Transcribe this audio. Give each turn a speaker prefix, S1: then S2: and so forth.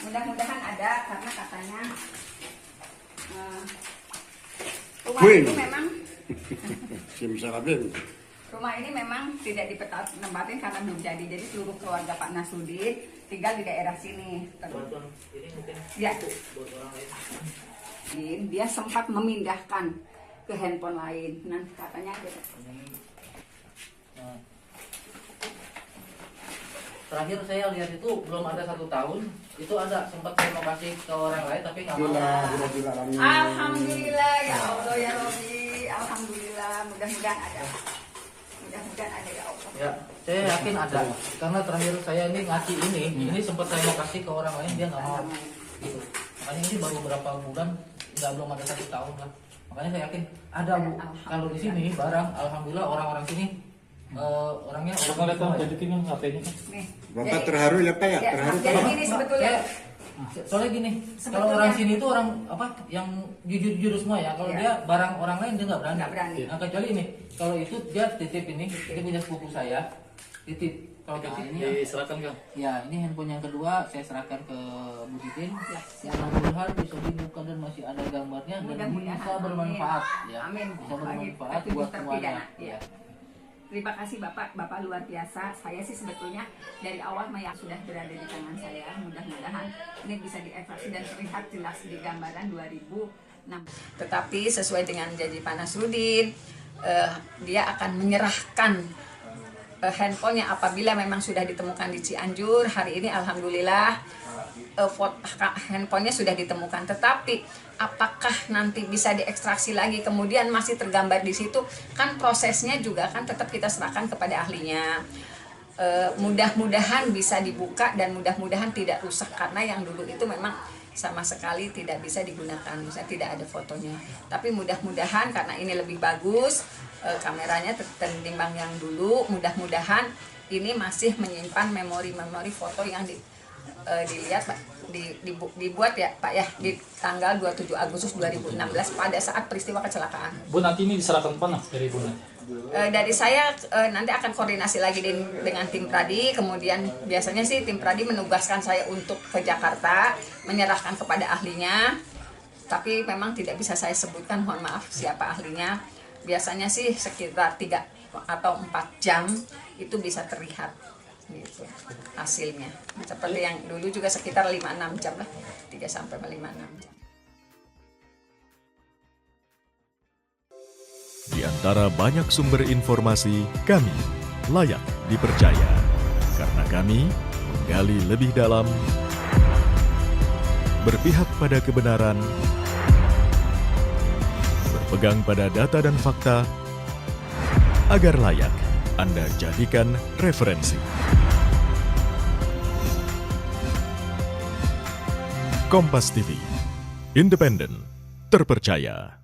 S1: mudah-mudahan ada karena katanya rumah ini memang rumah ini memang tidak ditempatin karena belum jadi. Jadi seluruh keluarga Pak Nasruddin tinggal di daerah sini. Ya, dia sempat memindahkan ke handphone lain. Nanti katanya ada.
S2: Terakhir saya lihat itu belum ada 1 tahun, itu ada sempat saya mau kasih ke orang lain tapi nggak mau.
S1: Alhamdulillah ya Allah ya Robbi, alhamdulillah, mudah-mudahan ada. Mudah-mudahan ada ya Allah.
S2: Ya, saya yakin ada. Karena terakhir saya ini ngasih ini sempat saya mau kasih ke orang lain dia nggak mau. Gitu. Makanya ini baru berapa bulan, belum ada 1 tahun lah. Makanya saya yakin ada Bu. Kalau di sini barang, alhamdulillah orang-orang sini orangnya
S3: tunjukin kan HP-nya kan.
S4: Bapak terharu ya Pak ya? Terharu.
S1: Jadi gini sebetulnya.
S2: Soalnya gini, kalau orang sini itu orang apa yang jujur-jujur semua ya. Kalau dia barang orang lain dia nggak berani. Nah, kecuali ini, kalau itu dia titip ini punya sepupu saya, titip. Kalau titip ini
S3: Diserahkan kan?
S2: ya ini handphone yang kedua saya serahkan ke Bu Titin. Mudah-mudahan bisa dibuka dan masih ada gambarnya dan bisa bermanfaat ya.
S1: Amin.
S2: Bisa bermanfaat buat semuanya. Ya.
S1: Terima kasih Bapak luar biasa. Saya sih sebetulnya dari awal yang sudah berada di tangan saya. Mudah-mudahan ini bisa dievaluasi dan terlihat jelas di gambaran 2006. Tetapi sesuai dengan janji Pak Nasruddin, dia akan menyerahkan handphonenya apabila memang sudah ditemukan di Cianjur. Hari ini alhamdulillah handphonenya sudah ditemukan. Tetapi apakah nanti bisa diekstraksi lagi kemudian masih tergambar di situ, kan prosesnya juga kan tetap kita serahkan kepada ahlinya. Mudah-mudahan bisa dibuka dan mudah-mudahan tidak rusak karena yang dulu itu memang sama sekali tidak bisa digunakan, misalnya tidak ada fotonya. Tapi mudah-mudahan karena ini lebih bagus kameranya ketimbang yang dulu, mudah-mudahan ini masih menyimpan memori-memori foto yang dilihat Pak, dibuat ya Pak ya di tanggal 27 Agustus 2016 pada saat peristiwa kecelakaan.
S3: Bu, nanti ini diserahkan mana dari Bu?
S1: Dari saya nanti akan koordinasi lagi dengan tim Pradi, kemudian biasanya sih tim Pradi menugaskan saya untuk ke Jakarta menyerahkan kepada ahlinya, tapi memang tidak bisa saya sebutkan, mohon maaf siapa ahlinya. Biasanya sih sekitar 3 atau 4 jam itu bisa terlihat gitu hasilnya. Seperti yang dulu juga sekitar 5-6 jam lah, 3 sampai 5-6 jam.
S5: Di antara banyak sumber informasi, kami layak dipercaya karena kami menggali lebih dalam, berpihak pada kebenaran, berpegang pada data dan fakta, agar layak Anda jadikan referensi. Kompas TV, independen, terpercaya.